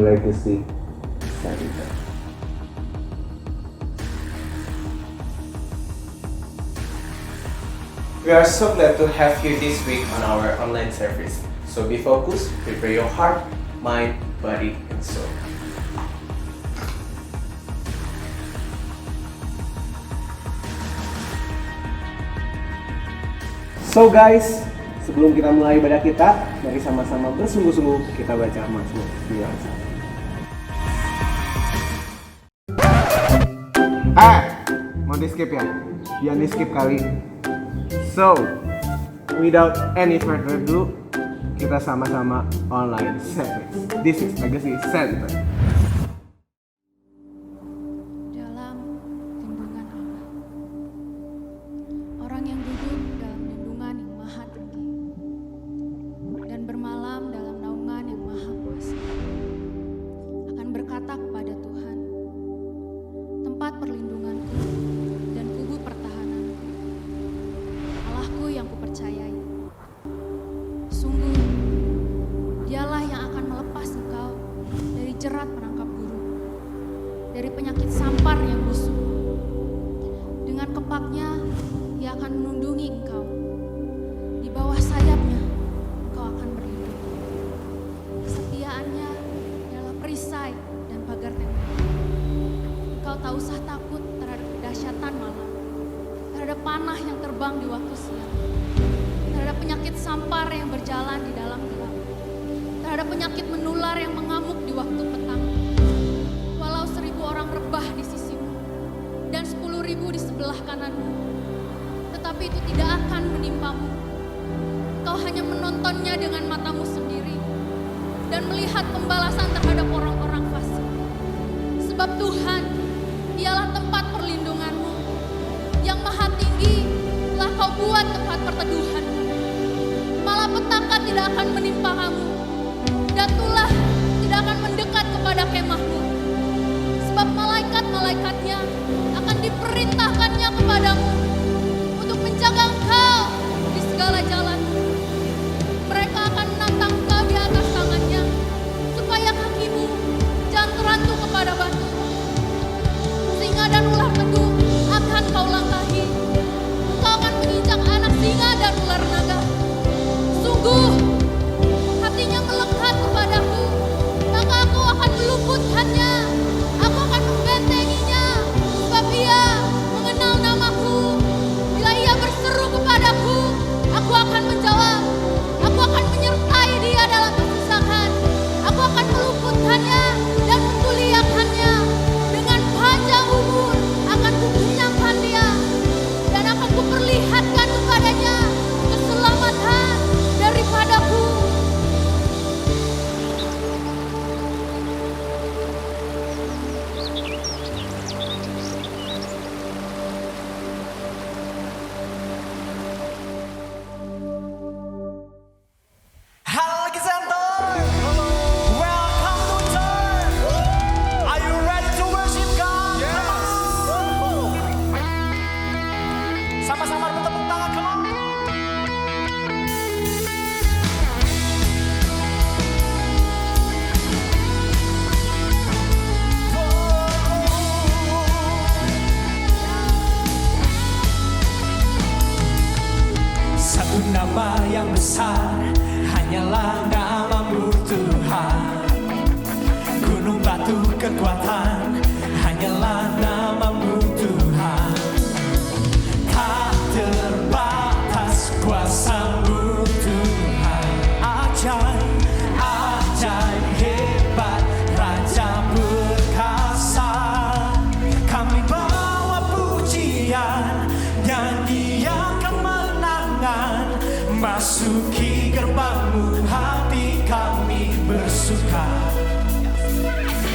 Legacy Center. We are so glad to have you this week on our online service. So be focused, prepare your heart, mind, body, and soul. So guys, sebelum kita mulai ibadah kita, mari sama-sama bersungguh-sungguh kita baca Mazmur 91. Mau di skip ya? Jangan di skip kali. So, without any further ado, kita sama-sama online service. This is Legacy Center. Dalam lindungan Allah, orang yang duduk dalam lindungan yang maha tinggi dan bermalam dalam naungan yang maha kuasa akan berkata kepada Tuhan, tempat perlindunganku dan kubu pertahananku, Allahku yang kupercayai. Sungguh, dialah yang akan melepas engkau dari jerat penangkap burung, dari penyakit sampar yang busuk. Dengan kepaknya, Ia akan menundungi engkau. Di bawah sayapnya, engkau akan berlindung. Kesetiaannya ialah perisai dan pagar tembok. Engkau tak usah takut terhadap kedahsyatan malam, terhadap panah yang terbang di waktu siang, terhadap penyakit sampar yang berjalan di dalam gelap, terhadap penyakit menular yang mengamuk di waktu petang. Walau 1000 orang rebah di sisimu dan 10.000 di sebelah kananmu, tetapi itu tidak akan menimpamu. Kau hanya menontonnya dengan matamu sendiri dan melihat pembalasan terhadap orang-orang fasik. Sebab Tuhan, Dialah tempat perlindunganmu, yang maha tinggi telah kau buat tempat perteduhanmu. Malapetaka tidak akan menimpa kamu, dan tulah tidak akan mendekat kepada kemahmu. Sebab malaikat-malaikatnya akan diperintahkannya kepadamu untuk menjaga engkau di segala jalanmu. Mereka akan menantang engkau di atas tangannya, supaya kakimu jangan terantuk kepada batu. Singa dan ular teguh akan kau langkahi. Engkau akan menginjak anak singa dan ular naga. Sungguh, hatinya melekat kepadaku, maka aku akan meluputkannya. Aku akan membentenginya, sebab ia mengenal namaku. Bila ia berseru kepadaku, aku akan menjawab. Aku akan menyertai dia dalam kesusahan. Aku akan meluputkannya dan memuliakannya. Dengan panjang umur akan kukenyangkan dia, dan akan kuperlihatkan kepadanya keselamatan daripadaku. Halo Center, welcome to church. Are you ready to worship God? Yes. Sama-sama bertepuk tangan, come on. Satu nama yang besar, hanyalah namamu Tuhan. Gunung batu kekuatan, hanyalah namamu Tuhan. Tak terbatas kuasamu Tuhan. Ajaib, ajaib hebat, Raja perkasa. Kami bawa pujian, nyanyian kemenangan. Masuki gerbangmu, hati kami bersuka.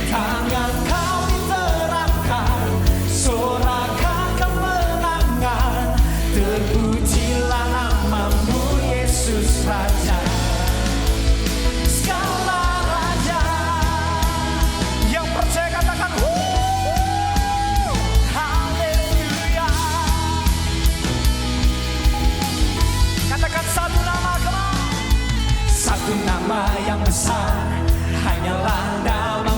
Tangan kau diterangkan, sorakan kemenangan. Terpujilah namamu Yesus Raja. Segala raja yang percaya katakan haleluya. Katakan satu nama, come on. Satu nama yang besar, hanyalah nama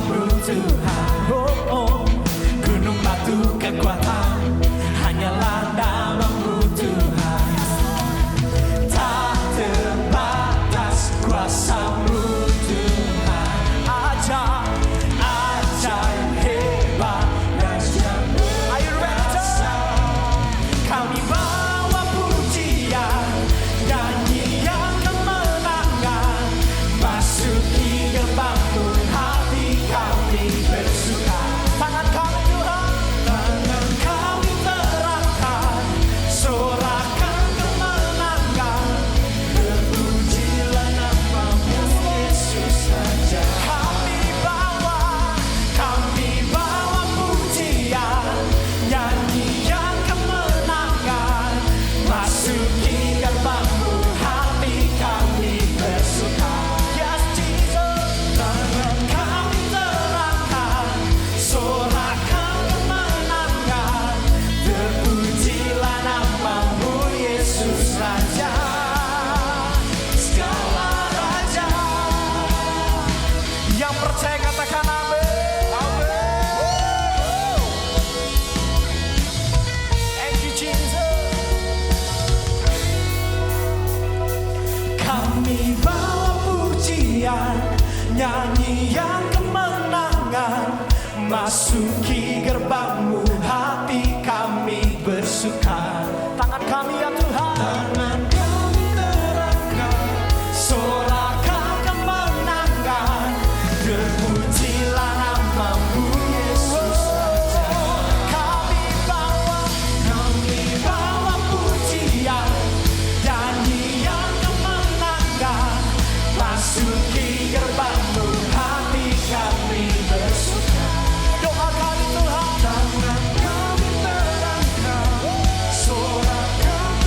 nyanyian kemenangan, masuki gerbangmu, hati kami bersuka. Tangan kami ya Tuhan, tangan kami terangkat, sorakan kemenangan, terpujilah namamu Yesus Raja. Kami bawa pujian, nyanyian kemenangan, masuki gerbangmu, hati kami bersuka. Doa kami Tuhan, tangan kami terangkat, sorakan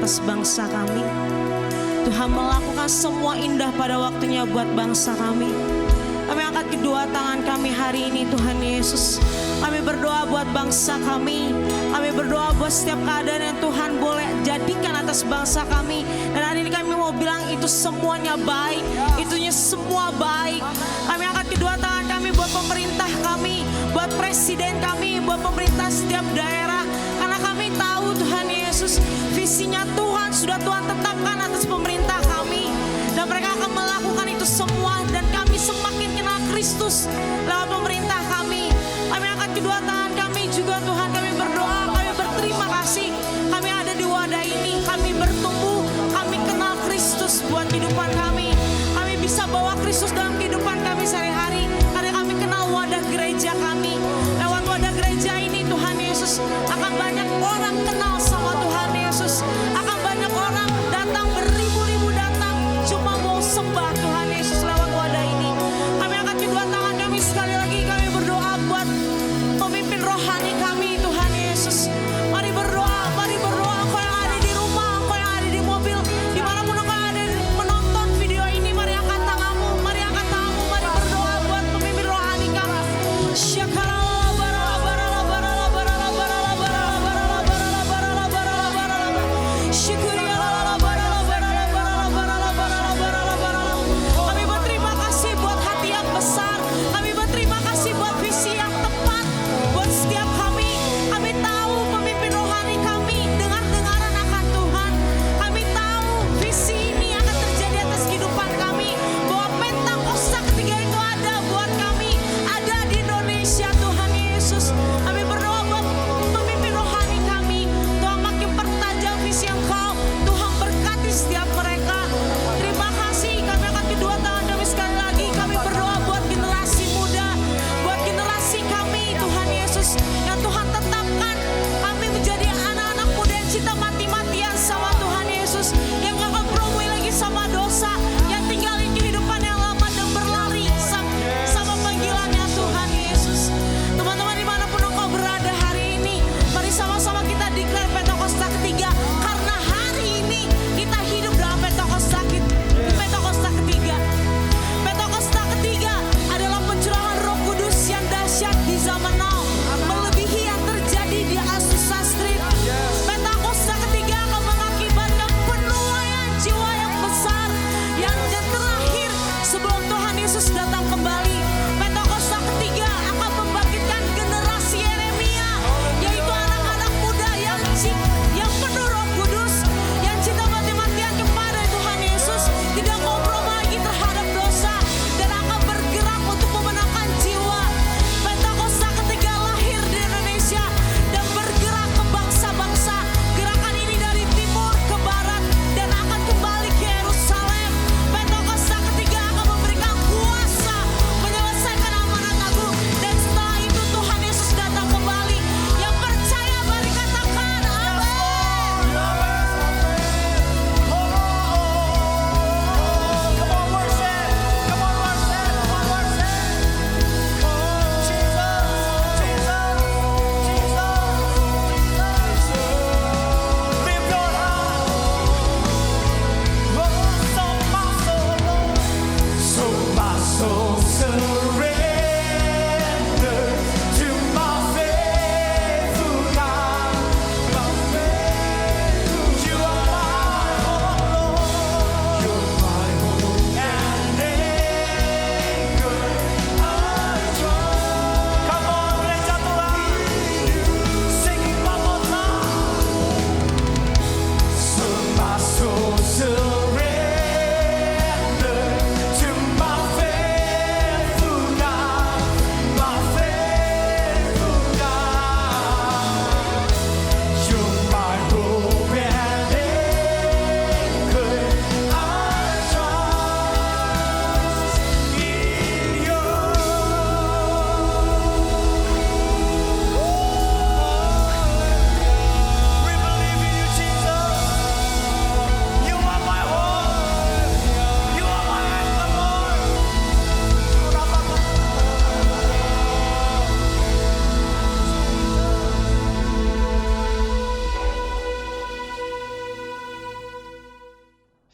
atas bangsa kami. Tuhan melakukan semua indah pada waktunya buat bangsa kami. Kami angkat kedua tangan kami hari ini Tuhan Yesus. Kami berdoa buat bangsa kami. Kami berdoa buat setiap keadaan yang Tuhan boleh jadikan atas bangsa kami. Dan hari ini kami mau bilang itu semuanya baik. Itunya semua baik. Kami angkat kedua tangan kami buat pemerintah kami, buat presiden kami, buat pemerintah setiap daerah. Karena kami tahu Tuhan Yesus, visinya Tuhan sudah Tuhan tetapkan atas pemerintah kami. Dan mereka akan melakukan itu semua. Dan kami semakin kenal Kristus lewat pemerintah kami. Kami angkat kedua tangan kami juga Tuhan. Kami berdoa, kami berterima kasih. Kami ada di wadah ini, kami bertumbuh. Kami kenal Kristus buat kehidupan kami. Kami bisa bawa Kristus dalam kehidupan kami sehari-hari. Karena kami kenal wadah gereja kami. Lewat wadah gereja ini Tuhan Yesus, akan banyak orang kenal sama Tuhan Yesus. Akan banyak orang datang, beribu-ribu datang cuma mau sembah Tuhan Yesus lewat wadah ini. Kami angkat kedua tangan kami sekali lagi. Kami berdoa buat pemimpin rohani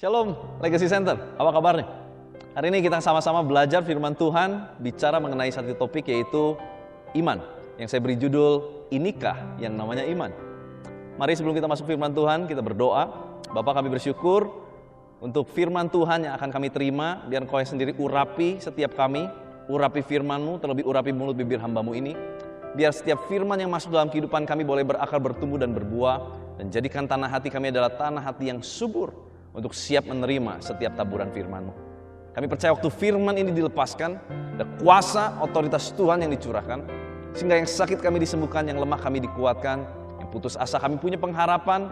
Shalom, Legacy Center. Apa kabarnya? Hari ini kita sama-sama belajar firman Tuhan, bicara mengenai satu topik yaitu iman. Yang saya beri judul, inikah yang namanya iman? Mari sebelum kita masuk firman Tuhan, kita berdoa. Bapa, kami bersyukur untuk firman Tuhan yang akan kami terima. Biar Kau sendiri urapi setiap kami, urapi firman-Mu, terlebih urapi mulut bibir hamba-Mu ini. Biar setiap firman yang masuk dalam kehidupan kami boleh berakar, bertumbuh dan berbuah. Dan jadikan tanah hati kami adalah tanah hati yang subur untuk siap menerima setiap taburan firman-Mu. Kami percaya waktu firman ini dilepaskan, ada kuasa otoritas Tuhan yang dicurahkan, sehingga yang sakit kami disembuhkan, yang lemah kami dikuatkan, yang putus asa kami punya pengharapan,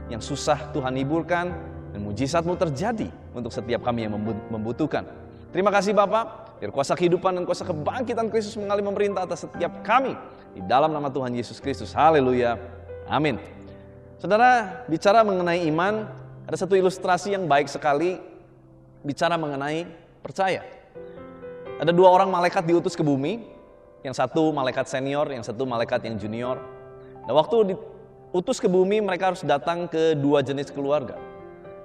yang susah Tuhan hiburkan, dan mujizat-Mu terjadi untuk setiap kami yang membutuhkan. Terima kasih Bapa, biar kuasa kehidupan dan kuasa kebangkitan Kristus mengalir memerintah atas setiap kami, di dalam nama Tuhan Yesus Kristus. Haleluya, amin. Saudara, bicara mengenai iman, ada satu ilustrasi yang baik sekali bicara mengenai percaya. Ada dua orang malaikat diutus ke bumi, yang satu malaikat senior, yang satu malaikat yang junior. Dan waktu diutus ke bumi, mereka harus datang ke dua jenis keluarga.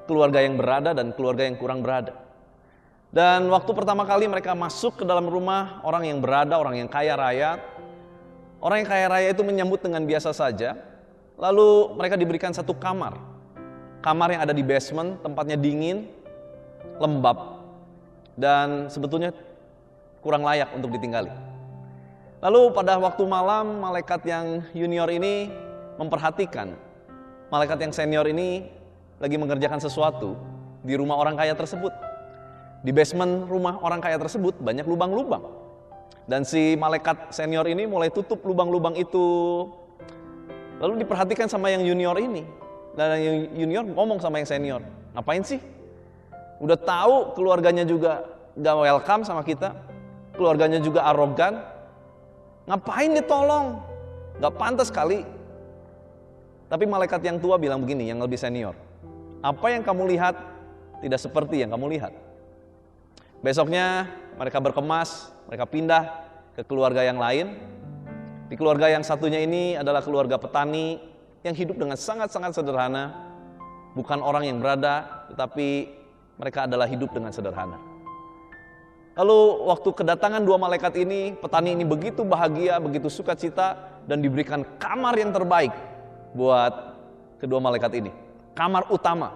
Keluarga yang berada dan keluarga yang kurang berada. Dan waktu pertama kali mereka masuk ke dalam rumah orang yang berada, orang yang kaya raya. Orang yang kaya raya itu menyambut dengan biasa saja. Lalu mereka diberikan satu kamar. Kamar yang ada di basement, tempatnya dingin, lembab, dan sebetulnya kurang layak untuk ditinggali. Lalu pada waktu malam, malaikat yang junior ini memperhatikan malaikat yang senior ini lagi mengerjakan sesuatu di rumah orang kaya tersebut. Di basement rumah orang kaya tersebut banyak lubang-lubang, dan si malaikat senior ini mulai tutup lubang-lubang itu. Lalu diperhatikan sama yang junior ini, dan yang junior ngomong sama yang senior, ngapain sih? Udah tahu keluarganya juga gak welcome sama kita, keluarganya juga arogan, ngapain ditolong? Gak pantas kali. Tapi malaikat yang tua bilang begini, yang lebih senior, apa yang kamu lihat tidak seperti yang kamu lihat. Besoknya mereka berkemas, mereka pindah ke keluarga yang lain. Di keluarga yang satunya ini adalah keluarga petani yang hidup dengan sangat-sangat sederhana. Bukan orang yang berada, tetapi mereka adalah hidup dengan sederhana. Lalu waktu kedatangan dua malaikat ini, petani ini begitu bahagia, begitu sukacita, dan diberikan kamar yang terbaik buat kedua malaikat ini. Kamar utama.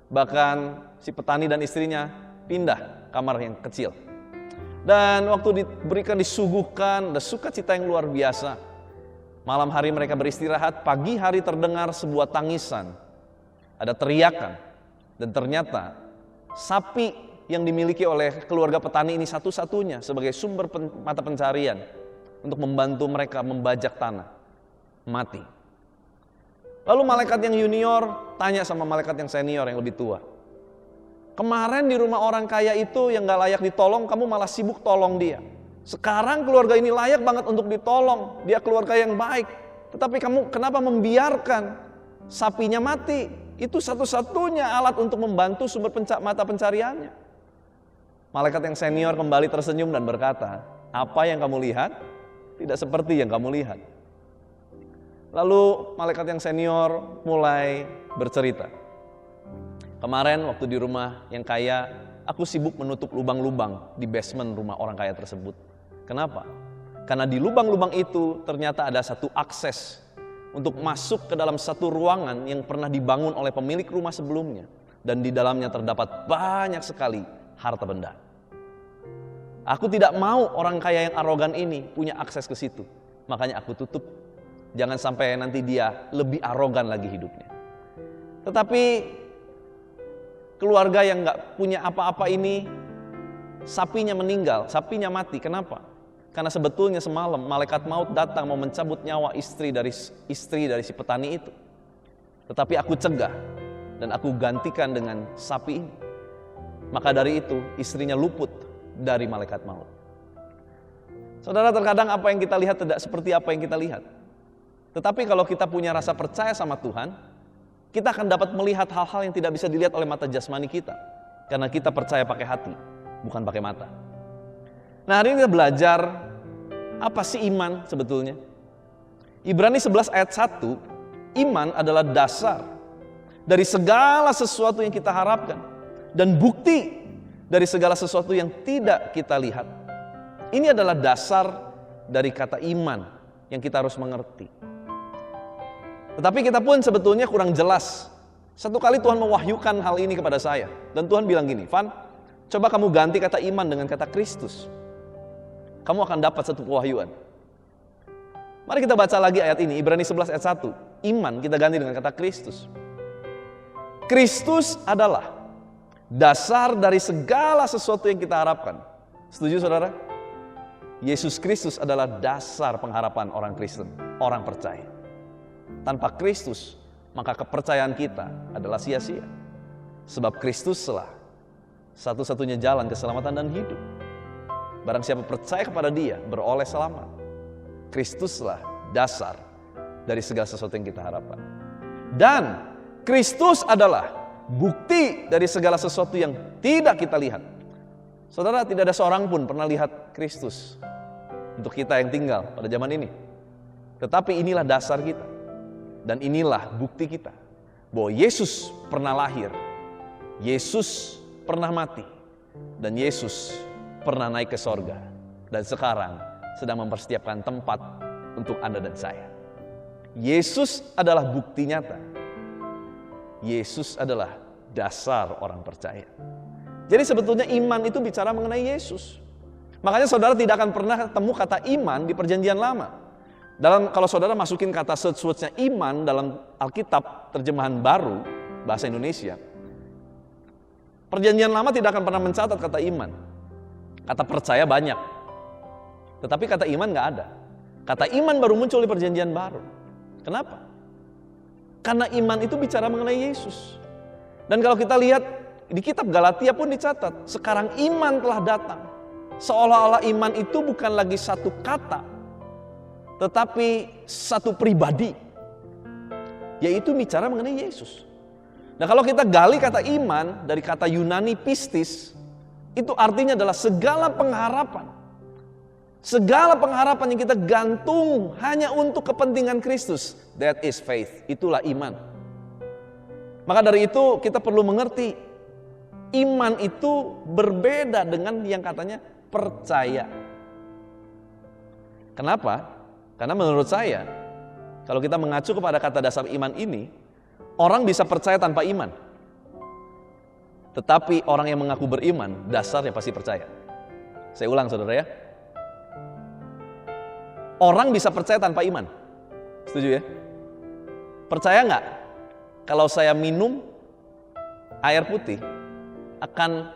Bahkan si petani dan istrinya pindah kamar yang kecil. Dan waktu diberikan, disuguhkan, ada sukacita yang luar biasa. Malam hari mereka beristirahat, pagi hari terdengar sebuah tangisan. Ada teriakan, dan ternyata sapi yang dimiliki oleh keluarga petani ini satu-satunya sebagai sumber mata pencarian untuk membantu mereka membajak tanah, mati. Lalu malaikat yang junior tanya sama malaikat yang senior yang lebih tua, kemarin di rumah orang kaya itu yang gak layak ditolong, kamu malah sibuk tolong dia. Sekarang keluarga ini layak banget untuk ditolong, dia keluarga yang baik, tetapi kamu kenapa membiarkan sapinya mati? Itu satu-satunya alat untuk membantu sumber mata pencariannya. Malaikat yang senior kembali tersenyum dan berkata, apa yang kamu lihat tidak seperti yang kamu lihat. Lalu malaikat yang senior mulai bercerita. Kemarin waktu di rumah yang kaya, aku sibuk menutup lubang-lubang di basement rumah orang kaya tersebut. Kenapa? Karena di lubang-lubang itu ternyata ada satu akses untuk masuk ke dalam satu ruangan yang pernah dibangun oleh pemilik rumah sebelumnya. Dan di dalamnya terdapat banyak sekali harta benda. Aku tidak mau orang kaya yang arogan ini punya akses ke situ. Makanya aku tutup. Jangan sampai nanti dia lebih arogan lagi hidupnya. Tetapi keluarga yang gak punya apa-apa ini, sapinya meninggal, sapinya mati. Kenapa? Karena sebetulnya semalam malaikat maut datang mau mencabut nyawa istri dari si petani itu. Tetapi aku cegah dan aku gantikan dengan sapi ini. Maka dari itu istrinya luput dari malaikat maut. Saudara, terkadang apa yang kita lihat tidak seperti apa yang kita lihat. Tetapi kalau kita punya rasa percaya sama Tuhan, kita akan dapat melihat hal-hal yang tidak bisa dilihat oleh mata jasmani kita. Karena kita percaya pakai hati, bukan pakai mata. Nah, hari ini kita belajar apa sih iman sebetulnya. Ibrani 11 ayat 1, iman adalah dasar dari segala sesuatu yang kita harapkan dan bukti dari segala sesuatu yang tidak kita lihat. Ini adalah dasar dari kata iman yang kita harus mengerti. Tetapi kita pun sebetulnya kurang jelas. Satu kali Tuhan mewahyukan hal ini kepada saya. Dan Tuhan bilang gini, Van, coba kamu ganti kata iman dengan kata Kristus. Kamu akan dapat satu pewahyuan. Mari kita baca lagi ayat ini, Ibrani 11 ayat 1. Iman kita ganti dengan kata Kristus. Kristus adalah dasar dari segala sesuatu yang kita harapkan. Setuju saudara? Yesus Kristus adalah dasar pengharapan orang Kristen, orang percaya. Tanpa Kristus, maka kepercayaan kita adalah sia-sia. Sebab Kristuslah satu-satunya jalan keselamatan dan hidup. Barang siapa percaya kepada Dia, beroleh selamat. Kristuslah dasar dari segala sesuatu yang kita harapkan. Dan Kristus adalah bukti dari segala sesuatu yang tidak kita lihat. Saudara, tidak ada seorang pun pernah lihat Kristus untuk kita yang tinggal pada zaman ini. Tetapi inilah dasar kita. Dan inilah bukti kita bahwa Yesus pernah lahir, Yesus pernah mati, dan Yesus pernah naik ke sorga. Dan sekarang sedang mempersiapkan tempat untuk Anda dan saya. Yesus adalah bukti nyata. Yesus adalah dasar orang percaya. Jadi sebetulnya iman itu bicara mengenai Yesus. Makanya saudara tidak akan pernah ketemu kata iman di perjanjian lama. Kalau saudara masukin kata search-nya iman dalam Alkitab terjemahan baru bahasa Indonesia, perjanjian lama tidak akan pernah mencatat kata iman. Kata percaya banyak, tetapi kata iman nggak ada. Kata iman baru muncul di perjanjian baru. Kenapa? Karena iman itu bicara mengenai Yesus. Dan kalau kita lihat di kitab Galatia pun dicatat, sekarang iman telah datang. Seolah-olah iman itu bukan lagi satu kata, tetapi satu pribadi, yaitu bicara mengenai Yesus. Nah, kalau kita gali kata iman dari kata Yunani pistis, itu artinya adalah segala pengharapan. Segala pengharapan yang kita gantung hanya untuk kepentingan Kristus. That is faith, itulah iman. Maka dari itu kita perlu mengerti, iman itu berbeda dengan yang katanya percaya. Kenapa? Karena menurut saya, kalau kita mengacu kepada kata dasar iman ini, orang bisa percaya tanpa iman. Tetapi orang yang mengaku beriman, dasarnya pasti percaya. Saya ulang saudara ya. Orang bisa percaya tanpa iman. Setuju ya? Percaya nggak? Kalau saya minum air putih, akan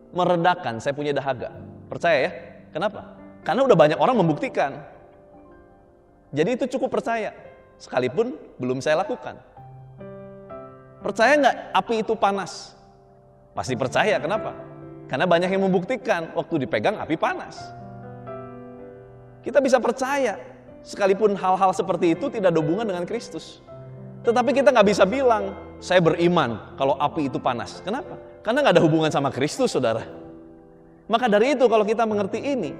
meredakan saya punya dahaga. Percaya ya? Kenapa? Karena udah banyak orang membuktikan. Jadi itu cukup percaya, sekalipun belum saya lakukan. Percaya nggak api itu panas? Pasti percaya, kenapa? Karena banyak yang membuktikan, waktu dipegang api panas. Kita bisa percaya, sekalipun hal-hal seperti itu tidak ada hubungan dengan Kristus. Tetapi kita nggak bisa bilang, saya beriman kalau api itu panas. Kenapa? Karena nggak ada hubungan sama Kristus, saudara. Maka dari itu kalau kita mengerti ini,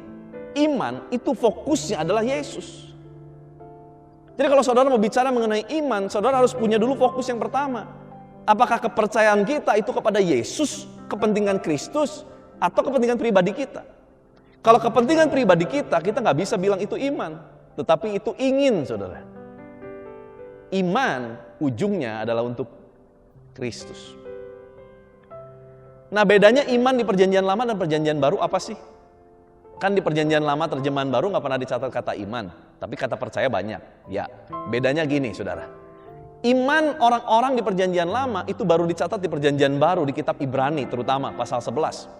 iman itu fokusnya adalah Yesus. Jadi kalau saudara mau bicara mengenai iman, saudara harus punya dulu fokus yang pertama. Apakah kepercayaan kita itu kepada Yesus, kepentingan Kristus, atau kepentingan pribadi kita? Kalau kepentingan pribadi kita nggak bisa bilang itu iman. Tetapi itu ingin, saudara. Iman ujungnya adalah untuk Kristus. Nah, bedanya iman di perjanjian lama dan perjanjian baru apa sih? Kan di perjanjian lama terjemahan baru nggak pernah dicatat kata iman, tapi kata percaya banyak. Ya, bedanya gini saudara. Iman orang-orang di perjanjian lama itu baru dicatat di perjanjian baru di kitab Ibrani terutama pasal 11.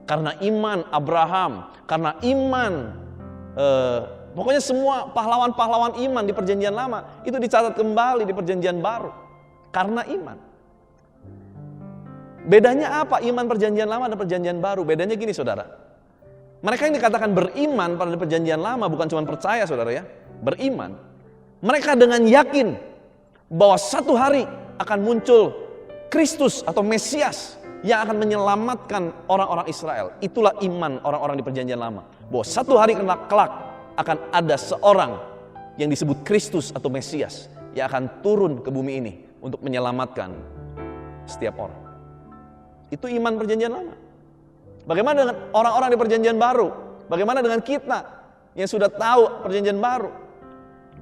Karena iman Abraham, karena iman pokoknya semua pahlawan-pahlawan iman di perjanjian lama itu dicatat kembali di perjanjian baru. Karena iman. Bedanya apa iman perjanjian lama dan perjanjian baru? Bedanya gini saudara. Mereka yang dikatakan beriman pada perjanjian lama bukan cuma percaya saudara ya, beriman. Mereka dengan yakin bahwa satu hari akan muncul Kristus atau Mesias yang akan menyelamatkan orang-orang Israel. Itulah iman orang-orang di perjanjian lama. Bahwa satu hari kelak akan ada seorang yang disebut Kristus atau Mesias yang akan turun ke bumi ini untuk menyelamatkan setiap orang. Itu iman perjanjian lama. Bagaimana dengan orang-orang di perjanjian baru? Bagaimana dengan kita yang sudah tahu perjanjian baru?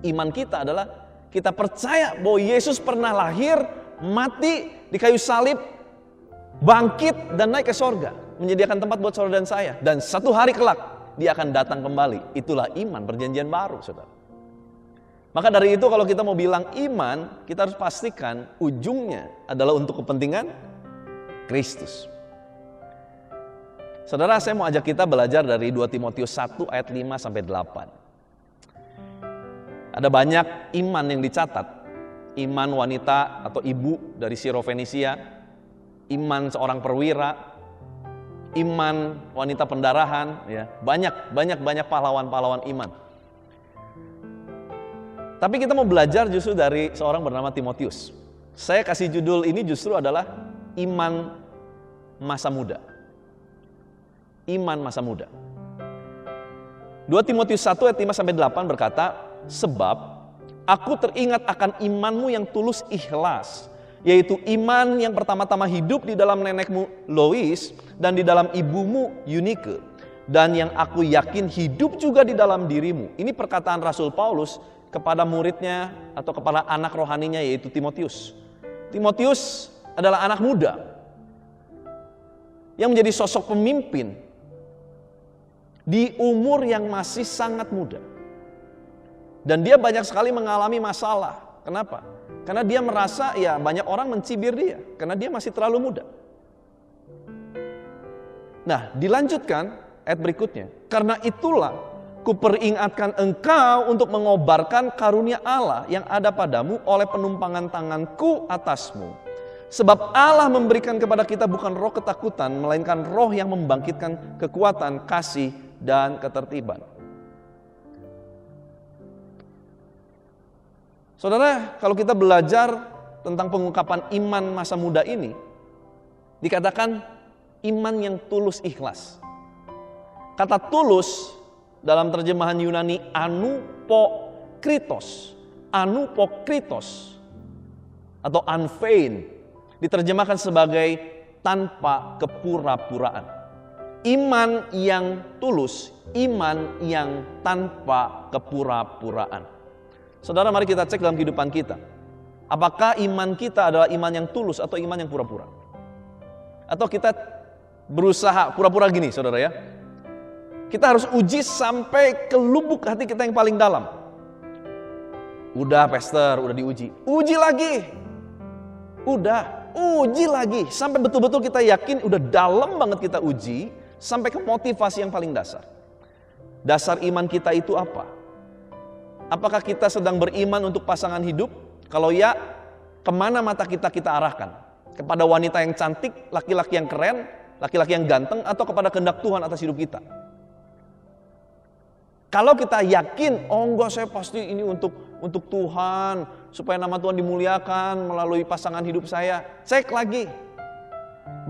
Iman kita adalah kita percaya bahwa Yesus pernah lahir, mati di kayu salib, bangkit dan naik ke sorga, menyediakan tempat buat saudara dan saya. Dan satu hari kelak dia akan datang kembali. Itulah iman perjanjian baru, saudara. Maka dari itu kalau kita mau bilang iman, kita harus pastikan ujungnya adalah untuk kepentingan Kristus. Saudara, saya mau ajak kita belajar dari 2 Timotius 1 ayat 5 sampai 8. Ada banyak iman yang dicatat. Iman wanita atau ibu dari Sirofenisia, iman seorang perwira, iman wanita pendarahan, ya. Banyak pahlawan-pahlawan iman. Tapi kita mau belajar justru dari seorang bernama Timotius. Saya kasih judul ini justru adalah iman masa muda. Iman masa muda. 2 Timotius 1 ayat 5 sampai 8 berkata, sebab aku teringat akan imanmu yang tulus ikhlas, yaitu iman yang pertama-tama hidup di dalam nenekmu Lois dan di dalam ibumu Eunike, dan yang aku yakin hidup juga di dalam dirimu. Ini perkataan Rasul Paulus kepada muridnya atau kepada anak rohaninya, yaitu Timotius. Timotius adalah anak muda yang menjadi sosok pemimpin di umur yang masih sangat muda. Dan dia banyak sekali mengalami masalah. Kenapa? Karena dia merasa ya banyak orang mencibir dia karena dia masih terlalu muda. Nah, dilanjutkan ayat berikutnya. Karena itulah kuperingatkan engkau untuk mengobarkan karunia Allah yang ada padamu oleh penumpangan tanganku atasmu. Sebab Allah memberikan kepada kita bukan roh ketakutan, melainkan roh yang membangkitkan kekuatan, kasih, dan ketertiban. Saudara, kalau kita belajar tentang pengungkapan iman masa muda ini, dikatakan iman yang tulus ikhlas. Kata tulus dalam terjemahan Yunani anupokritos atau unfeigned, diterjemahkan sebagai tanpa kepura-puraan. Iman yang tulus, iman yang tanpa kepura-puraan. Saudara, mari kita cek dalam kehidupan kita. Apakah iman kita adalah iman yang tulus atau iman yang pura-pura? Atau kita berusaha pura-pura gini, saudara ya? Kita harus uji sampai ke lubuk hati kita yang paling dalam. Udah pastor, udah diuji. Uji lagi. Udah, uji lagi. Sampai betul-betul kita yakin udah dalam banget kita uji. Sampai ke motivasi yang paling dasar. Dasar iman kita itu apa? Apakah kita sedang beriman untuk pasangan hidup? Kalau ya, kemana mata kita arahkan? Kepada wanita yang cantik, laki-laki yang keren, laki-laki yang ganteng, atau kepada kehendak Tuhan atas hidup kita? Kalau kita yakin, oh enggak, saya pasti ini untuk Tuhan, supaya nama Tuhan dimuliakan melalui pasangan hidup saya. Cek lagi,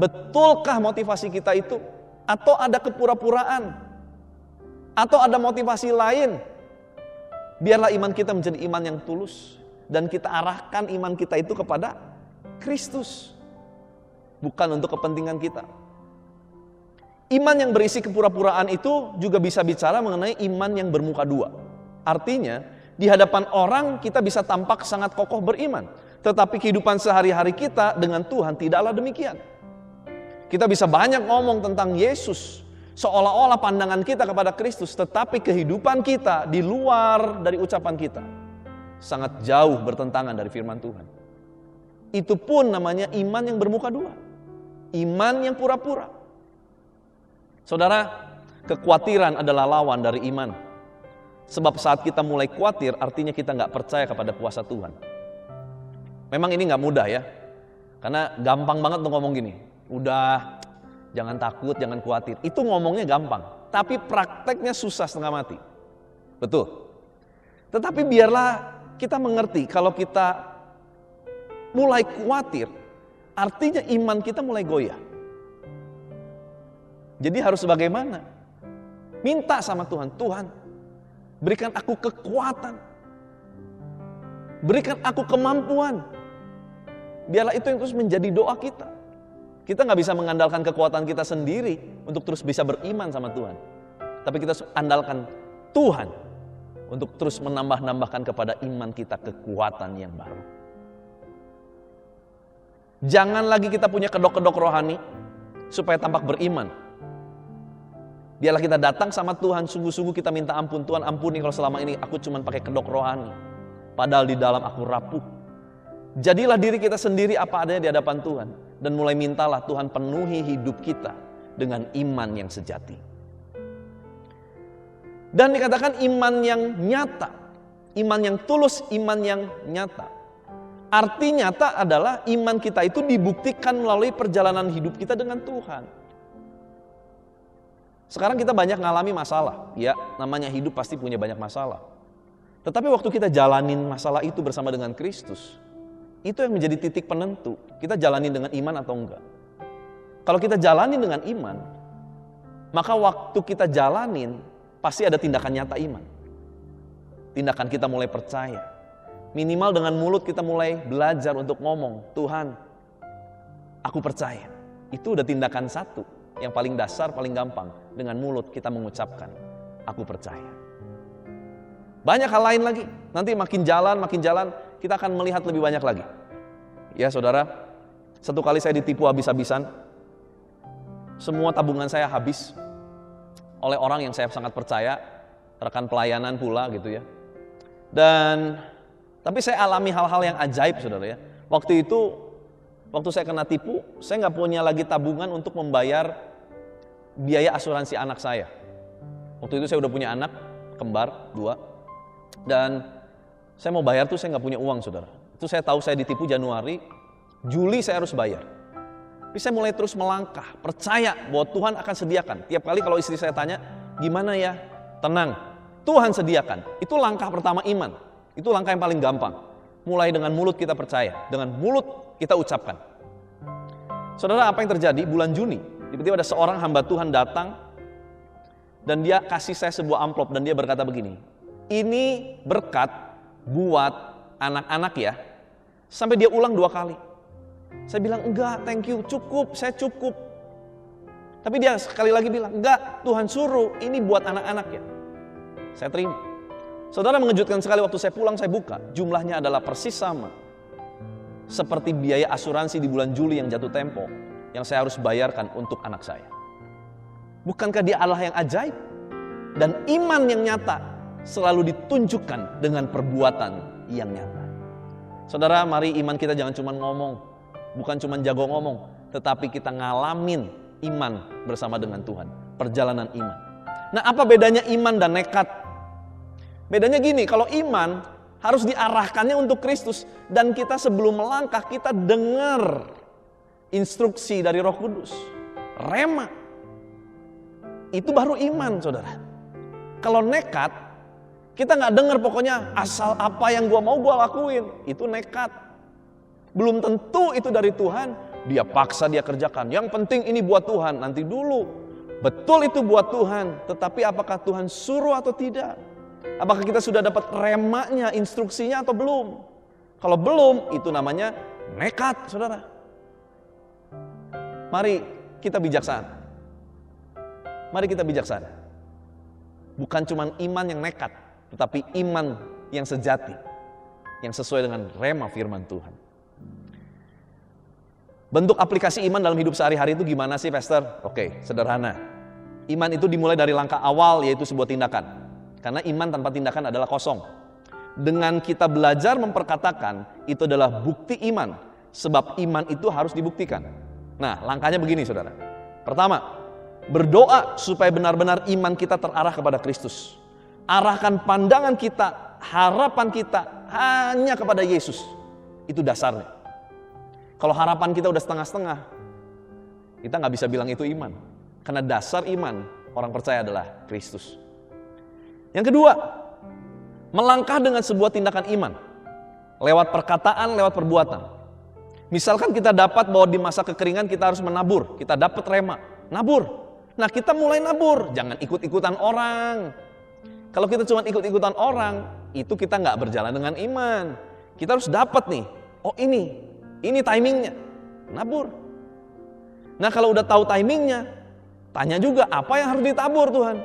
betulkah motivasi kita itu? Atau ada kepura-puraan? Atau ada motivasi lain? Biarlah iman kita menjadi iman yang tulus, dan kita arahkan iman kita itu kepada Kristus, bukan untuk kepentingan kita. Iman yang berisi kepura-puraan itu juga bisa bicara mengenai iman yang bermuka dua. Artinya, di hadapan orang kita bisa tampak sangat kokoh beriman, tetapi kehidupan sehari-hari kita dengan Tuhan tidaklah demikian. Kita bisa banyak ngomong tentang Yesus, seolah-olah pandangan kita kepada Kristus, tetapi kehidupan kita di luar dari ucapan kita sangat jauh bertentangan dari firman Tuhan. Itu pun namanya iman yang bermuka dua, iman yang pura-pura. Saudara, kekhawatiran adalah lawan dari iman. Sebab saat kita mulai khawatir, artinya kita nggak percaya kepada kuasa Tuhan. Memang ini nggak mudah ya, karena gampang banget tuh ngomong gini, udah jangan takut, jangan khawatir. Itu ngomongnya gampang, tapi prakteknya susah setengah mati. Betul. Tetapi biarlah kita mengerti, kalau kita mulai khawatir, artinya iman kita mulai goyah. Jadi harus bagaimana? Minta sama Tuhan, Tuhan berikan aku kekuatan, berikan aku kemampuan. Biarlah itu yang terus menjadi doa kita. Kita nggak bisa mengandalkan kekuatan kita sendiri untuk terus bisa beriman sama Tuhan. Tapi kita andalkan Tuhan untuk terus menambah-nambahkan kepada iman kita kekuatan yang baru. Jangan lagi kita punya kedok-kedok rohani supaya tampak beriman. Biarlah kita datang sama Tuhan, sungguh-sungguh kita minta ampun. Tuhan ampuni kalau selama ini aku cuma pakai kedok rohani, padahal di dalam aku rapuh. Jadilah diri kita sendiri apa adanya di hadapan Tuhan, dan mulai mintalah Tuhan penuhi hidup kita dengan iman yang sejati. Dan dikatakan iman yang nyata, iman yang tulus, iman yang nyata. Arti nyata adalah iman kita itu dibuktikan melalui perjalanan hidup kita dengan Tuhan. Sekarang kita banyak ngalami masalah, ya, namanya hidup pasti punya banyak masalah. Tetapi waktu kita jalanin masalah itu bersama dengan Kristus, itu yang menjadi titik penentu, kita jalanin dengan iman atau enggak. Kalau kita jalanin dengan iman, maka waktu kita jalanin, pasti ada tindakan nyata iman. Tindakan kita mulai percaya. Minimal dengan mulut kita mulai belajar untuk ngomong, Tuhan, aku percaya. Itu udah tindakan satu, yang paling dasar, paling gampang. Dengan mulut kita mengucapkan, aku percaya. Banyak hal lain lagi. Nanti makin jalan, kita akan melihat lebih banyak lagi. Ya saudara, satu kali saya ditipu habis-habisan. Semua tabungan saya habis oleh orang yang saya sangat percaya, rekan pelayanan pula gitu ya. Tapi saya alami hal-hal yang ajaib saudara ya. Waktu saya kena tipu, saya nggak punya lagi tabungan untuk membayar biaya asuransi anak saya. Waktu itu saya udah punya anak, kembar, 2. Dan saya mau bayar tuh saya nggak punya uang saudara. Itu saya tahu saya ditipu Januari, Juli saya harus bayar. Tapi saya mulai terus melangkah, percaya bahwa Tuhan akan sediakan. Tiap kali kalau istri saya tanya, gimana ya? Tenang, Tuhan sediakan. Itu langkah pertama iman. Itu langkah yang paling gampang. Mulai dengan mulut kita percaya, dengan mulut kita ucapkan. Saudara, apa yang terjadi? Bulan Juni, tiba-tiba ada seorang hamba Tuhan datang dan dia kasih saya sebuah amplop dan dia berkata begini, ini berkat buat anak-anak ya. Sampai dia ulang 2 kali. Saya bilang, enggak, thank you, cukup, saya cukup. Tapi dia sekali lagi bilang, enggak, Tuhan suruh, ini buat anak-anak ya. Saya terima. Saudara, mengejutkan sekali waktu saya pulang, saya buka, jumlahnya adalah persis sama seperti biaya asuransi di bulan Juli yang jatuh tempo yang saya harus bayarkan untuk anak saya. Bukankah dia Allah yang ajaib? Dan iman yang nyata selalu ditunjukkan dengan perbuatan yang nyata. Saudara, mari iman kita jangan cuma ngomong, bukan cuma jago ngomong, tetapi kita ngalamin iman bersama dengan Tuhan, perjalanan iman. Nah, apa bedanya iman dan nekat? Bedanya gini, kalau iman harus diarahkannya untuk Kristus, dan kita sebelum melangkah kita dengar instruksi dari Roh Kudus, rema. Itu baru iman saudara. Kalau nekat, kita nggak dengar pokoknya asal apa yang gua mau gua lakuin, itu nekat. Belum tentu itu dari Tuhan, dia paksa dia kerjakan. Yang penting ini buat Tuhan, nanti dulu. Betul itu buat Tuhan, tetapi apakah Tuhan suruh atau tidak? Apakah kita sudah dapat remanya, instruksinya atau belum? Kalau belum, itu namanya nekat, saudara. Mari kita bijaksana. Mari kita bijaksana. Bukan cuma iman yang nekat, tetapi iman yang sejati, yang sesuai dengan rema firman Tuhan. Bentuk aplikasi iman dalam hidup sehari-hari itu gimana sih, Pastor? Oke, sederhana. Iman itu dimulai dari langkah awal, yaitu sebuah tindakan. Karena iman tanpa tindakan adalah kosong. Dengan kita belajar memperkatakan, itu adalah bukti iman. Sebab iman itu harus dibuktikan. Nah, langkahnya begini saudara. Pertama, berdoa supaya benar-benar iman kita terarah kepada Kristus. Arahkan pandangan kita, harapan kita hanya kepada Yesus. Itu dasarnya. Kalau harapan kita udah setengah-setengah, kita nggak bisa bilang itu iman. Karena dasar iman orang percaya adalah Kristus. Yang kedua, melangkah dengan sebuah tindakan iman. Lewat perkataan, lewat perbuatan. Misalkan kita dapat bahwa di masa kekeringan kita harus menabur. Kita dapat rema, nabur. Nah, kita mulai nabur, jangan ikut-ikutan orang. Kalau kita cuma ikut-ikutan orang, itu kita nggak berjalan dengan iman. Kita harus dapat nih, oh ini timingnya, nabur. Nah kalau udah tahu timingnya, tanya juga apa yang harus ditabur Tuhan.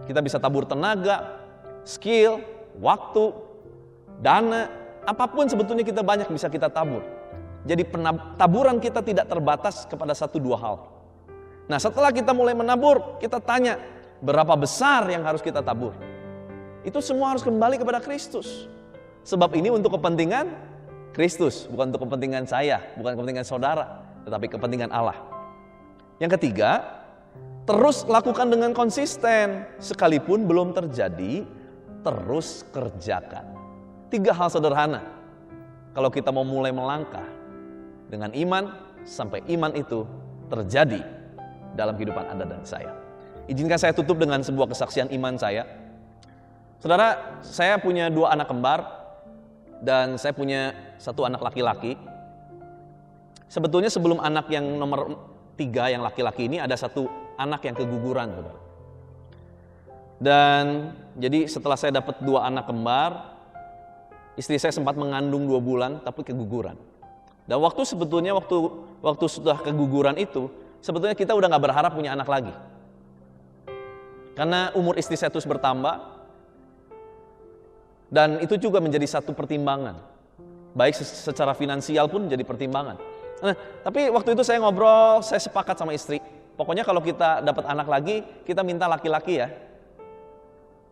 Kita bisa tabur tenaga, skill, waktu, dana, apapun sebetulnya kita banyak bisa kita tabur. Jadi taburan kita tidak terbatas kepada 1-2 hal. Nah setelah kita mulai menabur, kita tanya berapa besar yang harus kita tabur. Itu semua harus kembali kepada Kristus. Sebab ini untuk kepentingan Kristus, bukan untuk kepentingan saya, bukan kepentingan saudara, tetapi kepentingan Allah. Yang ketiga, terus lakukan dengan konsisten. Sekalipun belum terjadi, terus kerjakan. 3 hal sederhana. Kalau kita mau mulai melangkah dengan iman, sampai iman itu terjadi dalam kehidupan Anda dan saya. Izinkan saya tutup dengan sebuah kesaksian iman saya. Saudara, saya punya 2 anak kembar dan saya punya 1 anak laki-laki. Sebetulnya sebelum anak yang nomor 3 yang laki-laki ini ada 1 anak yang keguguran, saudara. Dan jadi setelah saya dapat 2 anak kembar, istri saya sempat mengandung 2 bulan tapi keguguran. Dan waktu sudah keguguran itu, sebetulnya kita udah gak berharap punya anak lagi. Karena umur istri saya terus bertambah, dan itu juga menjadi satu pertimbangan. Baik secara finansial pun jadi pertimbangan. Nah, tapi waktu itu saya ngobrol, saya sepakat sama istri. Pokoknya kalau kita dapat anak lagi, kita minta laki-laki ya.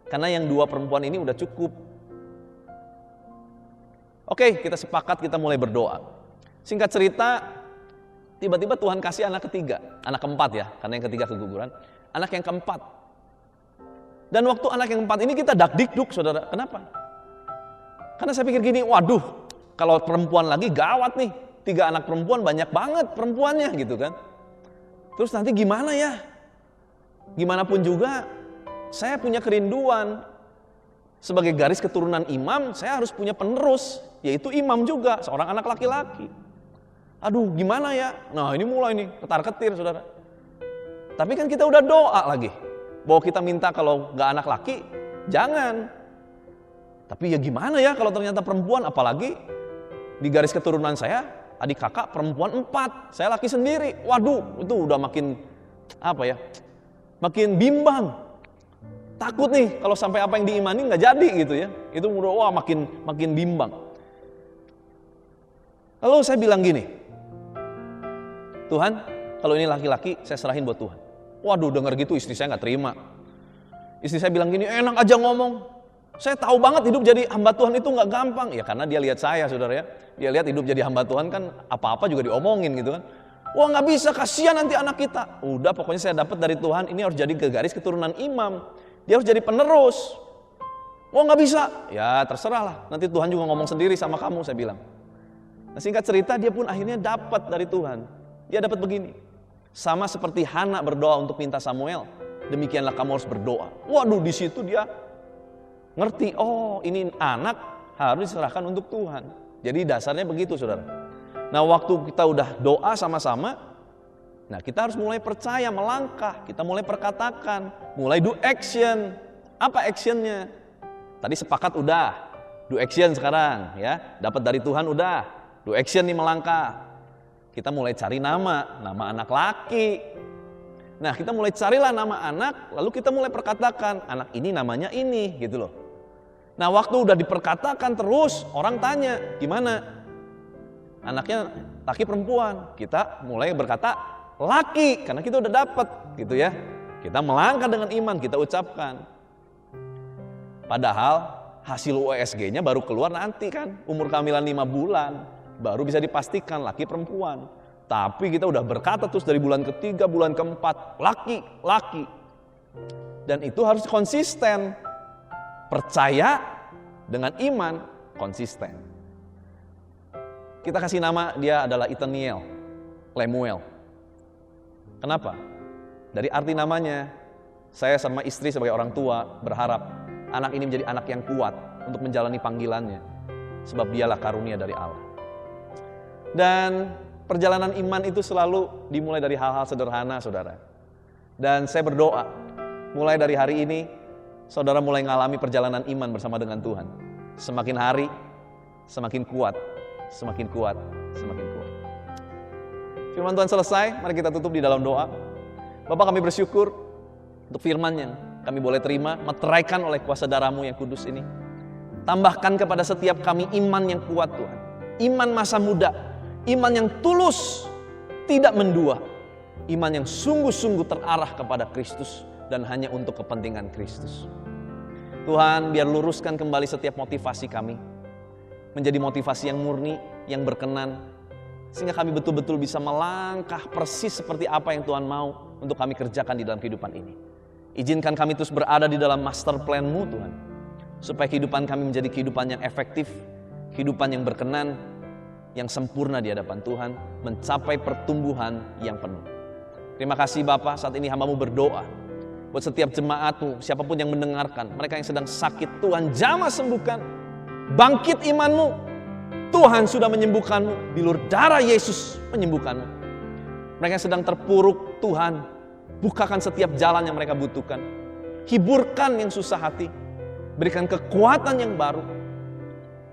Karena yang 2 perempuan ini udah cukup. Oke, kita sepakat, kita mulai berdoa. Singkat cerita, tiba-tiba Tuhan kasih anak ketiga. Anak keempat ya, karena yang ketiga keguguran. Anak yang keempat. Dan waktu anak yang keempat ini kita dakdikduk, saudara. Kenapa? Karena saya pikir gini, waduh, kalau perempuan lagi gawat nih. 3 anak perempuan, banyak banget perempuannya gitu kan. Terus nanti gimana ya? Gimana pun juga, saya punya kerinduan. Sebagai garis keturunan imam, saya harus punya penerus, yaitu imam juga, seorang anak laki-laki. Aduh, gimana ya? Nah, ini mulai nih, ketar-ketir, saudara. Tapi kan kita udah doa lagi, bahwa kita minta kalau gak anak laki, jangan. Tapi ya gimana ya kalau ternyata perempuan, apalagi di garis keturunan saya, adik kakak perempuan 4, saya laki sendiri. Waduh, itu udah makin makin bimbang. Takut nih kalau sampai apa yang diimani nggak jadi gitu ya. Itu udah makin bimbang. Lalu saya bilang gini, Tuhan, kalau ini laki-laki saya serahin buat Tuhan. Waduh, dengar gitu istri saya nggak terima. Istri saya bilang gini, enak aja ngomong. Saya tahu banget hidup jadi hamba Tuhan itu nggak gampang. Ya karena dia lihat saya, saudara ya. Dia lihat hidup jadi hamba Tuhan kan apa-apa juga diomongin gitu kan. Wah nggak bisa, kasihan nanti anak kita. Udah pokoknya saya dapat dari Tuhan, ini harus jadi garis keturunan imam. Dia harus jadi penerus. Wah nggak bisa. Ya terserah lah, nanti Tuhan juga ngomong sendiri sama kamu, saya bilang. Nah, singkat cerita dia pun akhirnya dapat dari Tuhan. Dia dapat begini. Sama seperti Hana berdoa untuk minta Samuel. Demikianlah kamu harus berdoa. Waduh, di situ dia ngerti, oh ini anak harus diserahkan untuk Tuhan. Jadi dasarnya begitu, saudara. Nah waktu kita udah doa sama-sama, nah kita harus mulai percaya, melangkah. Kita mulai perkatakan, mulai do action. Apa actionnya? Tadi sepakat udah, do action sekarang ya. Dapat dari Tuhan udah, do action nih melangkah. Kita mulai cari nama anak laki. Nah kita mulai carilah nama anak, lalu kita mulai perkatakan, anak ini namanya ini gitu loh. Nah waktu udah diperkatakan terus, orang tanya, gimana? Anaknya laki perempuan? Kita mulai berkata laki, karena kita udah dapat gitu ya. Kita melangkah dengan iman, kita ucapkan. Padahal hasil USG-nya baru keluar nanti kan, umur kehamilan 5 bulan, baru bisa dipastikan laki perempuan. Tapi kita udah berkata terus dari bulan ketiga, bulan keempat, laki. Dan itu harus konsisten. Percaya dengan iman, konsisten. Kita kasih nama dia adalah Ethaniel, Lemuel. Kenapa? Dari arti namanya, saya sama istri sebagai orang tua berharap anak ini menjadi anak yang kuat untuk menjalani panggilannya. Sebab dialah karunia dari Allah. Dan perjalanan iman itu selalu dimulai dari hal-hal sederhana, saudara. Dan saya berdoa, mulai dari hari ini, saudara mulai mengalami perjalanan iman bersama dengan Tuhan. Semakin hari, semakin kuat, semakin kuat, semakin kuat. Firman Tuhan selesai, mari kita tutup di dalam doa. Bapak, kami bersyukur untuk firman yang kami boleh terima, meteraikan oleh kuasa darah-Mu yang kudus ini. Tambahkan kepada setiap kami iman yang kuat Tuhan. Iman masa muda, iman yang tulus, tidak mendua. Iman yang sungguh-sungguh terarah kepada Kristus dan hanya untuk kepentingan Kristus. Tuhan, biar luruskan kembali setiap motivasi kami. Menjadi motivasi yang murni, yang berkenan. Sehingga kami betul-betul bisa melangkah persis seperti apa yang Tuhan mau untuk kami kerjakan di dalam kehidupan ini. Izinkan kami terus berada di dalam master plan-Mu Tuhan. Supaya kehidupan kami menjadi kehidupan yang efektif, kehidupan yang berkenan, yang sempurna di hadapan Tuhan, mencapai pertumbuhan yang penuh. Terima kasih Bapa, saat ini hamba-Mu berdoa buat setiap jemaat-Mu, siapapun yang mendengarkan, mereka yang sedang sakit, Tuhan jamah sembuhkan. Bangkit iman-Mu, Tuhan sudah menyembuhkan-Mu, bilur darah Yesus menyembuhkan-Mu. Mereka yang sedang terpuruk, Tuhan bukakan setiap jalan yang mereka butuhkan. Hiburkan yang susah hati, berikan kekuatan yang baru.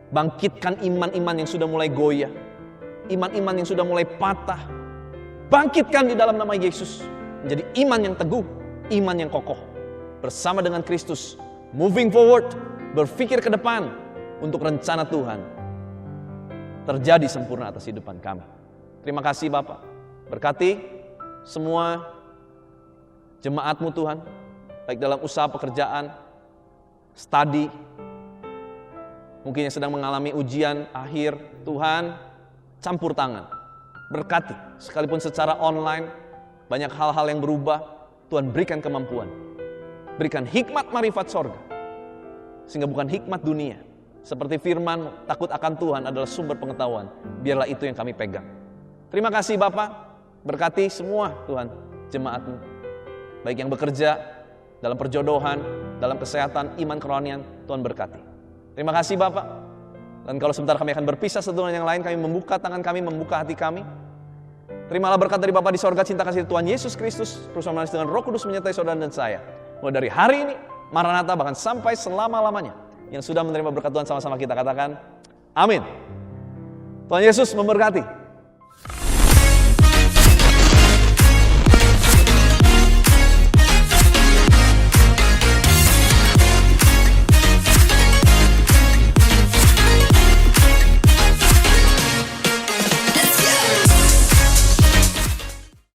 Bangkitkan iman-iman yang sudah mulai goyah, iman-iman yang sudah mulai patah. Bangkitkan di dalam nama Yesus, menjadi iman yang teguh, iman yang kokoh. Bersama dengan Kristus, moving forward, berpikir ke depan untuk rencana Tuhan terjadi sempurna atas hidupan kami. Terima kasih Bapak. Berkati semua jemaat-Mu Tuhan, baik dalam usaha pekerjaan, studi, mungkin yang sedang mengalami ujian akhir, Tuhan campur tangan. Berkati, sekalipun secara online, banyak hal-hal yang berubah, Tuhan berikan kemampuan. Berikan hikmat marifat sorga, sehingga bukan hikmat dunia. Seperti firman, takut akan Tuhan adalah sumber pengetahuan. Biarlah itu yang kami pegang. Terima kasih Bapak, berkati semua Tuhan, jemaat-Mu. Baik yang bekerja, dalam perjodohan, dalam kesehatan, iman kerohanian, Tuhan berkati. Terima kasih Bapak. Dan kalau sebentar kami akan berpisah satu dengan yang lain, kami membuka tangan kami, membuka hati kami. Terimalah berkat dari Bapa di sorga, cinta kasih Tuhan Yesus Kristus, terus memenuhi dengan Roh Kudus menyertai saudara dan saya. Mulai dari hari ini, Maranatha, bahkan sampai selama-lamanya. Yang sudah menerima berkat Tuhan sama-sama kita katakan, amin. Tuhan Yesus memberkati.